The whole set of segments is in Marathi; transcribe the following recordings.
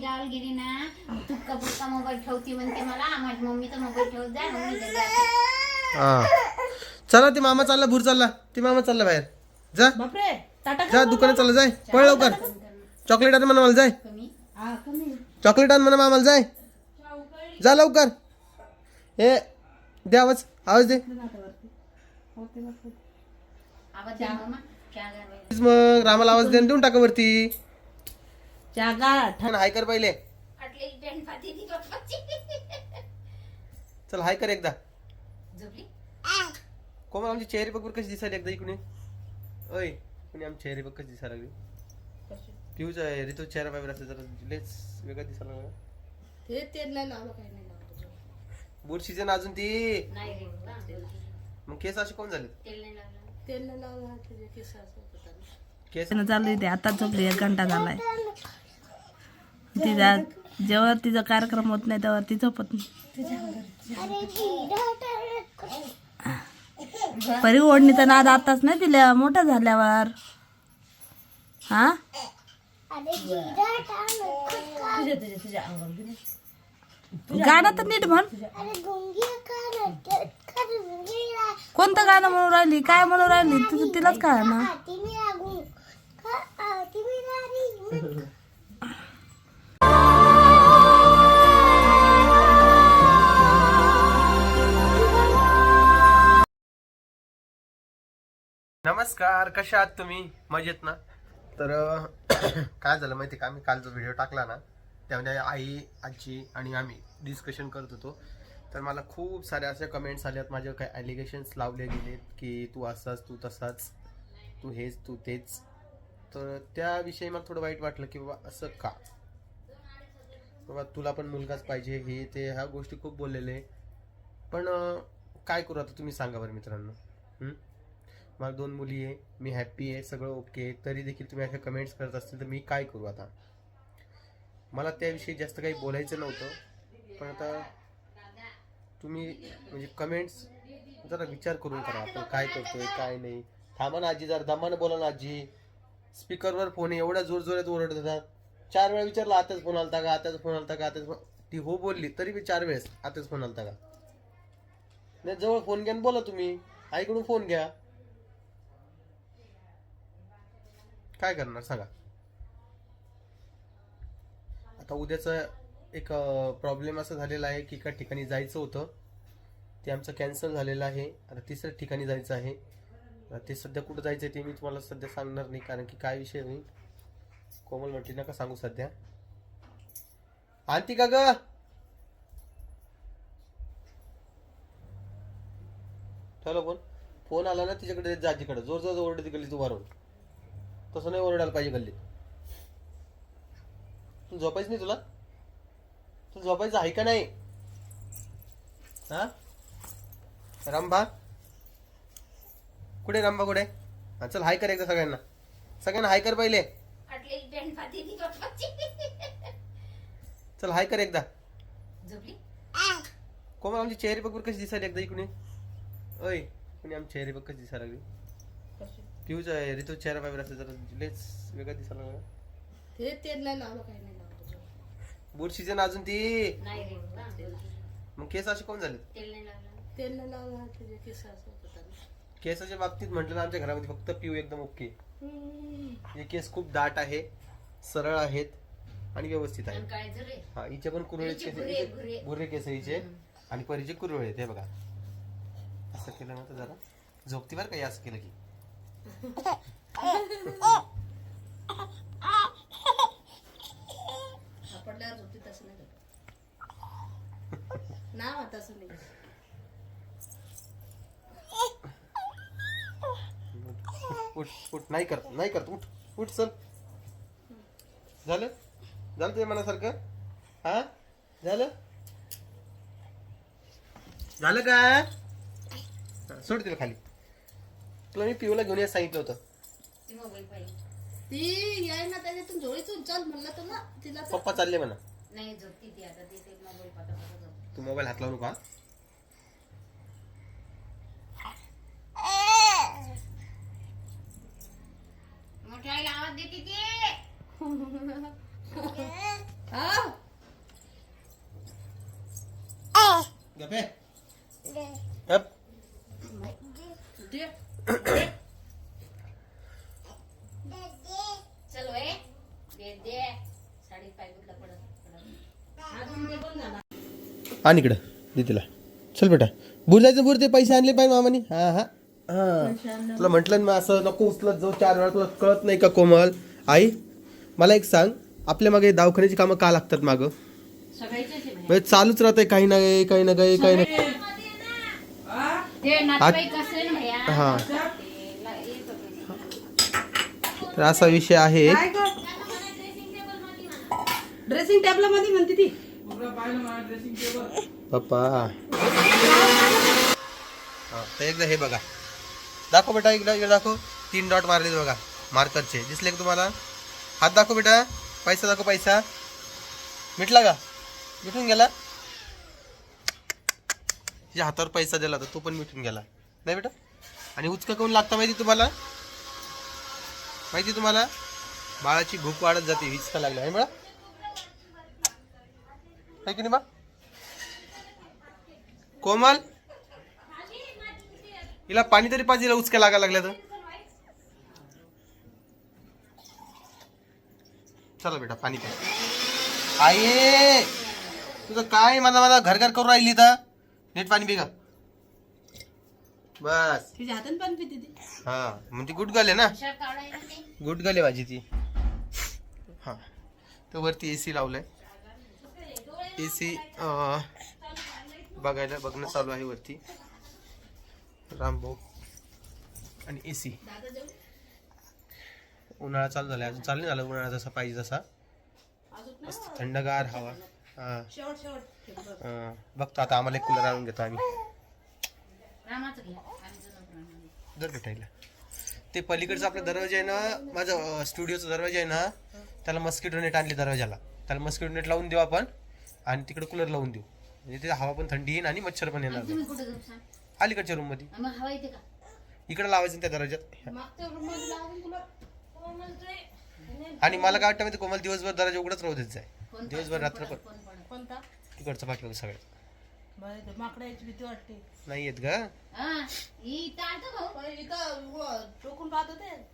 गावाला गेली ना तुक्का बुक्का मोबाईल ठेवती म्हणते मला माझी मम्मीचा मोबाईल ठेवत जा मम्मी चला ती मामा चालला भूर चालला ती मामा चालला बाहेर जा बापरे टाटा जा दुकानात चालला जाय पळ लवकर चॉकलेट आण म्हणा मला जाय चॉकलेट आण म्हणा मामाला जाय जा लवकर हे दे आवाज आवाज दे मग रामाला आवाज दे देऊन टाका वरती हाय कर पहिले चल हाय कर एकदा कोमल आमची चेहरी बघ कशी दिसायला एकदा इकडे ओय कुणी आमची चेहरी बघ कशी दिसायला लागली पिऊचा ऋतू चेहरा पाहिजे असं जरा लेच वेगळा दिसायला लागला ते तेल नाही लावलं काही नाही लावलं बूट सीजन अजून ती मग केस असे कोण झाले तेल नाही लावलं त्याचे केस असं केस चालू आहे आता झोपली 1 घंटा झालाय तिचा जेव्हा तिचा कार्यक्रम होत नाही तेव्हा ती झोपत नाही परी ओढणीचा नाद आताच नाही दिल्या मोठा झाल्यावर हा गाणं तर नीट म्हण कोणतं गाणं म्हणून राहिली काय म्हणून राहिली तुझं तिलाच काय ना नमस्कार कशा आहात तुम्ही मजेत ना तर काय झालं माहिती का मी काल जो व्हिडिओ टाकला ना त्यामध्ये आई आजी आणि आम्ही डिस्कशन करत होतो तर मला खूप साऱ्या अशा कमेंट्स आल्यात माझ्या काही ॲलिगेशन्स लावले गेलेत की तू असाच तू तसाच तू हेच तू तेच तर त्याविषयी मला थोडं वाईट वाटलं की बाबा असं का बाबा तुला पण मुलगाच पाहिजे हे ते ह्या गोष्टी खूप बोललेले पण काय करू आता तुम्ही सांगा बरं मित्रांनो मला 2 मुली आहे मी हॅप्पी आहे सगळं ओके तरी देखील तुम्ही अशा कमेंट्स करत असतील तर मी काय करू आता मला त्याविषयी जास्त काही बोलायचं नव्हतं पण आता तुम्ही म्हणजे कमेंट्स जरा विचार करून करा आपण काय करतोय काय नाही थांबा ना आजी जरा दमानं बोला ना आजी स्पीकरवर फोन एवढ्या जोरजोरात ओरडत होतात 4 वेळा विचारला आताच फोन आलता का आताच फोन आलता का आताच ती हो बोलली तरी मी 4 वेळेस आताच फोन आलता का नाही जवळ फोन घ्या बोला तुम्ही आईकडून फोन घ्या काय करणार सांगा आता उद्याचा एक प्रॉब्लेम असा झालेला आहे की एका ठिकाणी जायचं होतं ते आमचं कॅन्सल झालेलं आहे आता 3ऱ्या ठिकाणी जायचं आहे ते सध्या कुठं जायचं आहे ते मी तुम्हाला सध्या सांगणार नाही कारण की काय विषय नाही कोमल म्हटली नका सांगू सध्या आणती का ग ठेवलं फोन आला ना तिच्याकडे जाजीकडे जोर जोर ओरडती गल्ली तू वारून तसं नाही ओरडायला पाहिजे गल्लीत तू झोपायच नाही तुला तू झोपायचं आहे का नाही हा रामभा कुठे रामभा कुठे हा चल हाय कर एकदा सगळ्यांना हाय कर पहिले चल हाय कर एकदा कोमल आमची चेहरी बघ कशी दिसायला एकदा इकडे ओय कुणी आमची चेहरी बघ कशी दिसायला लागली पिऊचा ऋतू चेहरा पाहिजे असं जरा लेच वेगळा दिसायला लागला ते तेल नाही लावलं काही नाही लावलं बूट सीजन अजून ती मग केस असे कोण झाले तेल नाही लावलं त्याचे केस असं केसाच्या बाबतीत म्हटलं ना आमच्या घरामध्ये फक्त पिऊ एकदम ओके हे केस खूप दाट आहे सरळ आहेत आणि व्यवस्थित आहेत हा हिचे पण कुरळे केस भुरे केस हिचे आणि परीचे कुरळे आहेत हे बघा असं केलं ना तर जरा झोपती बरं का असं केलं की पडल्यावर झोपती तसं नाही ना तसं नाही उठ नाही कर उठ चल झालं तुझ्या मनासारखं हा झालं का सोड तिला खाली तुला मी पिऊला घेऊन सांगितलं होतं ती याय ना त्याच्यातून झोळीतून चल म्हणलं तर ना तिला पप्पा चालले म्हणा नाही झोपती ती आता ती मोबाईल पाहता तू मोबाईल हात लावू नका मोठ्या आईला आवाज देते ती हा गप्पे गप. दे. चल वय दे साडी पाय गुतला पडत अजून ते बंद झाला. आण इकडं दे तिला. चल बेटा बुर जायचं बुर. ते पैसे आणले पाहिजे मामानी. हा हा हा तुला म्हटलं ना असं नको उचलत जाऊ 4 वेळा. तुला कळत नाही का कोमल? आई मला एक सांग, आपल्या मागे दवाखान्याची कामं का लागतात मागं? म्हणजे चालूच राहतंय काही ना काही काही ना काही काही ना. ते नातेवाईक असेल भैया. हा तर असा विषय आहे. काय ग? ड्रेसिंग टेबल मध्ये म्हणते ती. पप्पा हा तर एकदा हे बघा. दाखव बेटा एकदा इकडे दाखव. 3 डॉट मारले बघा मार्करचे. दिसले का तुम्हाला? हात दाखव बेटा. पैसा दाखव. पैसा मिटला का? मिटून गेला. तुझ्या हातावर पैसा दिला तर तो पण मिटून गेला नाही बेटा. आणि उचका काऊन लागता माहिती तुम्हाला? माहिती तुम्हाला? बाळाची भूक वाढत जाते हिचका लागला आहे बळा. आहे की नाही बा? कोमल हिला पाणी तरी पाहिजे. उचक्या लागा लागल्या तर. चला बेटा पाणी प्या. आई तुझं काय मला घर घर करून राहिली तर. नीट पाणी पी का बस. तिच्या हाताने पण पिते ती. हा मग ती गुटगल आहे ना. कशा काढायला ते? गुटगल आहे माझी ती. हा तर वरती AC लावलंय. AC बघणं चालू आहे वरती. रामभाऊ आणि AC. उन्हाळा चालू झाला. अजून चालू नाही झाला उन्हाळा जसा पाहिजे तसा. मस्त थंडगार हवा. हा बघतो आता. आम्हाला एक कूलर आणून घेतो आम्ही. रामाचं घ्या आम्ही जुनं पुराण. दर भेटायला ते पलीकडचा आपला दरवाजा आहे ना. माझा स्टुडिओचा दरवाजा आहे ना. त्याला मस्किटो नेट आणली दरवाजाला. त्याला मस्किटो नेट लावून देऊ आपण आणि तिकडे कूलर लावून देऊ. म्हणजे ते हवा पण थंडी येईल आणि मच्छर पण येणार नाही. तुम्ही कुठे जाऊ सांग? अलीकडच्या रूम मध्ये. मग हवा येते का? इकडे लावायचं त्या दरवाजात. मागच्या रूम मध्ये लावून तुला. आणि मला काय वाटतं माहिती कोमल दिवसभर दरवाजा उघडच राहू देत जाय. कोण दिवसभर रात्र पण कोण पडत? कोणता? तिकडचं पाठवलं सगळं बाई ते माकडाची भीती वाटते. नाही येत ग. हा ही ताणतो भाऊ. बाई इथं टोकून पाहत होते.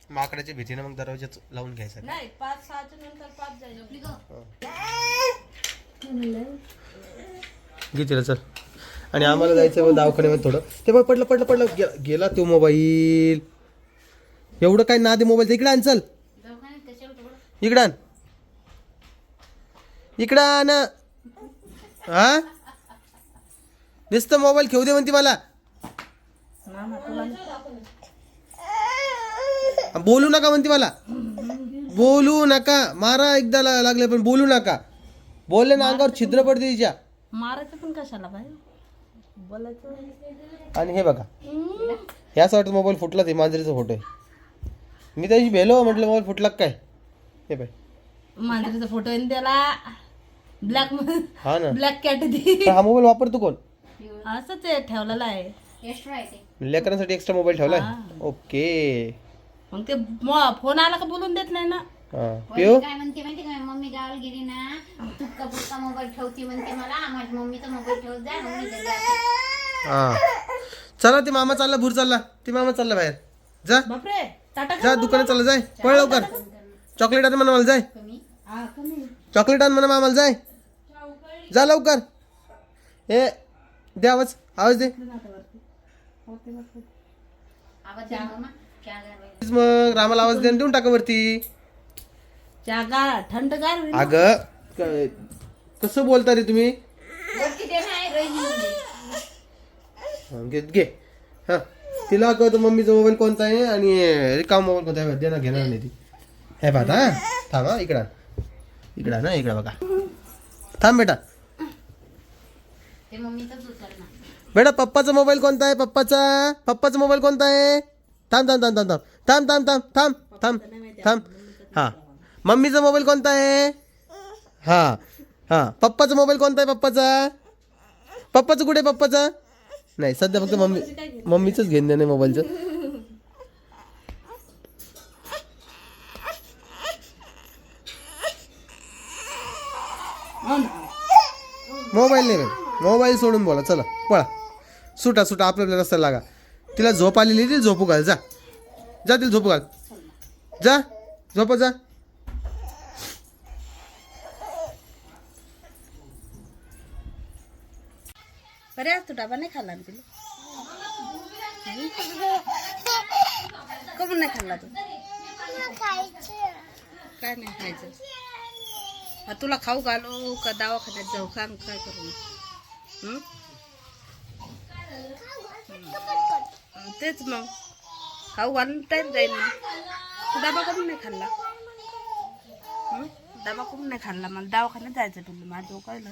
माकडाच्या भीतीनं मग दरवाजाच लावून घ्यायचा. नाही 5-6च्या नंतर 5 जाईल. झोपली गं? घे तिला चल. आणि आम्हाला जायचं दवाखान्यामध्ये थोडं. ते बघ पडलं गेला तो मोबाईल. एवढं काय नाद मोबाईल. इकडे आण चल. दवाखान्यात कशाला ठेवलं? इकडं आण. इकडं आण. हा नुसतं मोबाईल घेऊ दे म्हणते मला. बोलू नका म्हणते मला. बोलू नका. मारा एकदा लागले पण बोलू नका. बोलले ना अंगावर छिद्र पडते तिच्या. मारायचं पण कशाला बाई? बोलायचं. आणि हे बघा याच वाटत मोबाईल फुटला. ते मांजरीचा फोटो आहे. मी त्याची भेलो म्हटलं मोबाईल फुटला काय. हे बाय मांजरीचा फोटो आहे त्याला. ब्लॅक हा ना. ब्लॅक कॅट ती. पण हा मोबाईल वापरतो कोण? असंच आहे ठेवलेला आहे. एक्स्ट्रा आहे ते. लेकरांसाठी एक्स्ट्रा मोबाईल ठेवलाय. ओके. मग ते फोन आला का बोलून देत नाही ना. पिओ काय म्हणते माहिती का? मम्मी गावाला गेली ना तुक्का बुक्का मोबाईल ठेवती म्हणते मला. माझ्या मम्मीचा मोबाईल ठेवत जा. मम्मी जाते. हा चला. ते मामा चालला. भूर चालला. ते मामा चालला बाहेर. जा बापरे टाटा जा दुकानात चालला. जाय पळ लवकर. चॉकलेट आण म्हणा मला. जाय कमी चॉकलेट आण म्हणा मामाला. जाय जा लवकर. हे दे आवाज. आवाज दे. आवाज द्या मामा. क्या करायला? मग रामाला आवाज देऊन टाका वरती. जागा थंडगार होईल. अगं कसं बोलता रे तुम्ही? वरती दे ना रोहिणी. घे घे. हा तिला कळतं मम्मीचा मोबाईल कोणता आहे आणि रिकाम मोबाईल कोणता आहे. देणार घेणार नाही ती. हे पाहता. थांब हा इकडं इकडं ना. इकडं बघा. थांब बेटा. ते मम्मीचाच उचल ना. बेटा पप्पाचा मोबाईल कोणता आहे? पप्पाचा मोबाईल कोणता आहे? थांब थांब थांब थांब थांब थांब थांब थांब थांब थांब थांब. हा मम्मीचा मोबाईल कोणता आहे? हा हा पप्पाचा मोबाईल कोणता आहे? पप्पाचं कुठे? पप्पाचा नाही सध्या फक्त मम्मीचंच घेऊन देणे मोबाईलचं. मोबाईल नाही मोबाईल सोडून बोला. चला पळा, सुटा सुटा आपल्या रस्त्याला लागा. तिला झोप आलेली ती झोपू घाल. जा जा तिला झोपू घाल. जा झोप जा. बरे आज तू डबा नाही खाल्ला ना तिला? कमून नाही खाल्ला तू? काय नाही खायचं? आता तुला खाऊ घालू का दवाखान्यात जाऊ? सांग काय करू? तेच मग खाऊ घालून टाईम जाईल ना. तू डबा करून नाही खाल्ला? डबा करून नाही खाल्ला? मला दवाखान्यात जायचं तुला. माझं कळलं.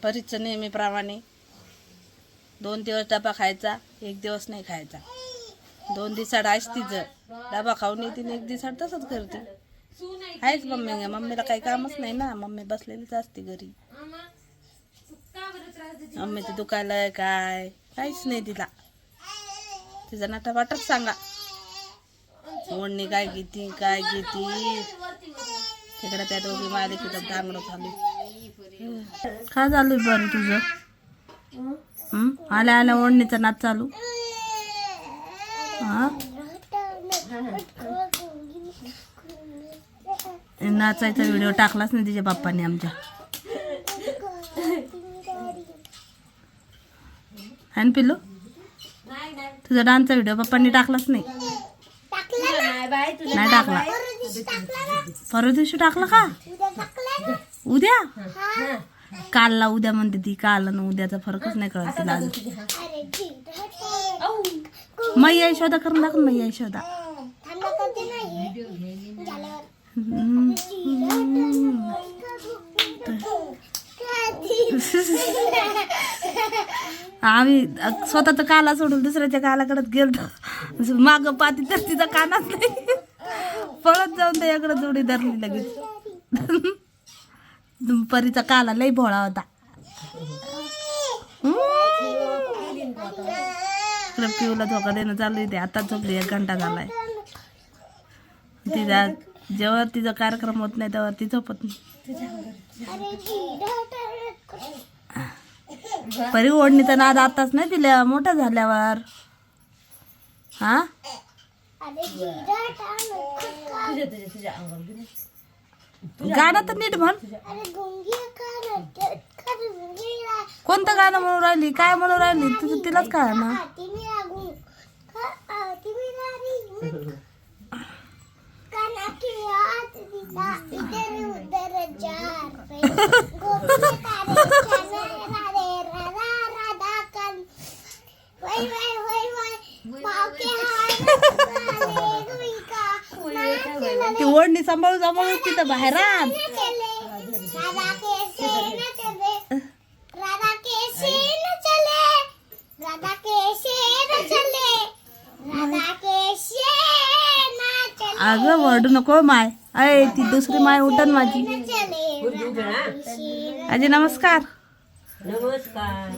परीचं नेहमीप्रमाणे 2 दिवस डबा खायचा, 1 दिवस नाही खायचा. 2 दिवसाड आहेच तिचं. डबा खाऊन येते 1 दिवसाड तसंच करते. आहेच मम्मी. मम्मीला काही कामच नाही ना. मम्मी बसलेलीच असते घरी. मम्मीचं दुखायला काय काहीच नाही तिला. तिचा नाटावाटच सांगा. ओढणी काय घेती काय घेती. तिकडे त्या दोघी मालिकेचं दांगडं चालू. काय चालू बरं तुझं? आल्या आल्या ओढणीचा नाच चालू. हा नाचायचा व्हिडिओ टाकलाच नाही तिच्या बाप्पाने आमच्या. आणि पिल्लू तुझा डान्सचा व्हिडिओ पप्पांनी टाकलाच नाही. नाही टाकला. परवा दिवशी टाकला का? उद्या? कालला उद्या म्हणते ती. काल आणि उद्याचा फरकच नाही कळत तिला. मैया यशोदा करून दाखव. मैया यशोदा. आम्ही स्वतःचा काला सोडून दुसऱ्याच्या कालाकडे गेलो. माग पाती तर तिचा कानाच नाही. पळत जाऊन त्याच्याकडे जोडी धरली लगेच. परीचा काला लई भोळा होता. पिऊला झोका देणं चालू आहे. आता झोपली 1 घंटा झालाय. तिचा जेव्हा तिचा कार्यक्रम होत नाही तेव्हा ती झोपत नाही. परी ओढणीचा नाद आताच नाही दिल्या, मोठा झाल्यावर. हा गाणं तर नीट म्हण. कोणतं गाणं म्हणून राहिली? काय म्हणून राहिली? तुझं तिलाच काय ना. ती ओढणी सांभाळून सांभाळून तिथं बाहेर अगं वरडू नको माय. अय ती दुसरी माय उठन माझी. आजी नमस्कार. नमस्कार.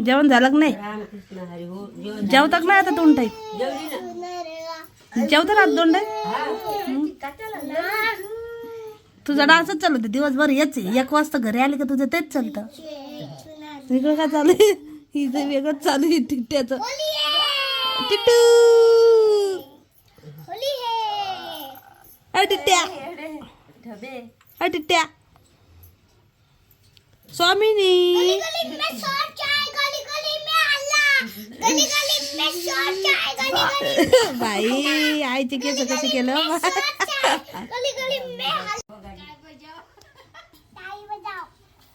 जेवण झालं का नाही? जेवतात नाही आता 2 टाईम? जेवतात आता 2 टाईम? तुझा डान्सच चालू होते दिवसभर. येच 1 वाजता घरी आले का तुझं तेच चालतं. वेगळं काय चालू आहे? हिचं वेगळंच चालू आहे टिट्ट्याचं. टिट्टू टिट्ट्या टिट्ट्या स्वामिनी. बाई आईचे केस कसे केलं.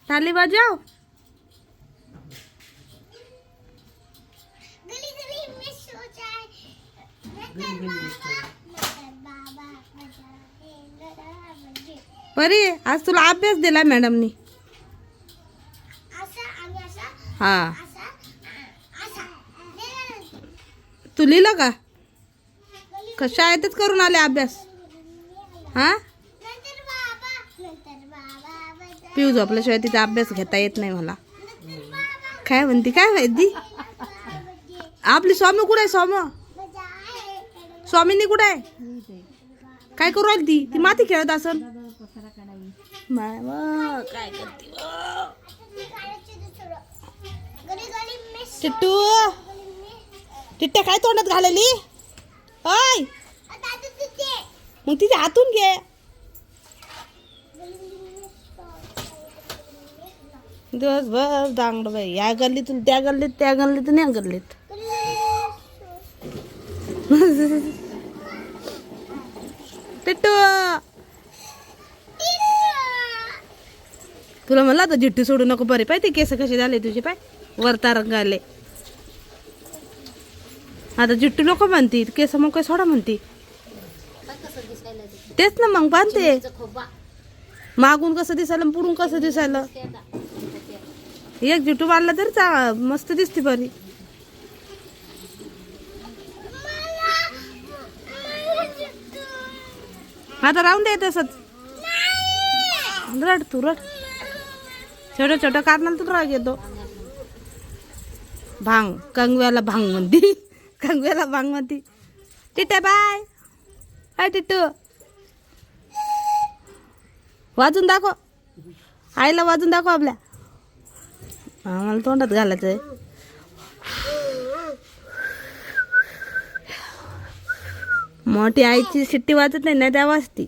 ताली बजाव. परी आज तुला अभ्यास दिला मॅडमनी. हा तू लिहिलं का? शाळेतच करून आले अभ्यास? हा पिऊ झोपल्याशिवाय तिचा अभ्यास घेता येत नाही मला. काय म्हणते काय माहिती? आपली स्वामी कुठे आहे? स्वामिनी कुठे आहे? काय करू राहिली ती माती खेळत असन माय मग काय करते टिट्टू टिट्ट्या काय तोंडात घालली ओय मग तिच्या हातून घे दिवसभर दांगड बाई या गल्लीतून त्या गल्लीत त्या गल्लीतून या गल्लीत टिट्टू तुला म्हणलं आता जिट्टू सोडू नको बरे पाय ते केस कसे झाले तुझे पाय वरता रंग आले आता जिट्टू नको म्हणती केस मग काय सोडा म्हणती कसं दिसायला ते तेच ना मग बांधते तिचं खोबा मागून कसं दिसायला आणि पुढून कसं दिसायला ते आता एक जिट्टू बांधला तरी मस्त दिसते बरी आता राहून दे तसंच रड तू रड छोट्या छोट्या कारणाला तू राग येतो भांग कंगव्याला भांग म्हणती कंगव्याला भांग म्हणती टिट्या बाय हाय टिट्टू वाजून दाखव आईला वाजून दाखव आपल्या आम्हाला तोंडात घालायचंय मोठी आईची शिट्टी वाजत नाही ना त्या वाजती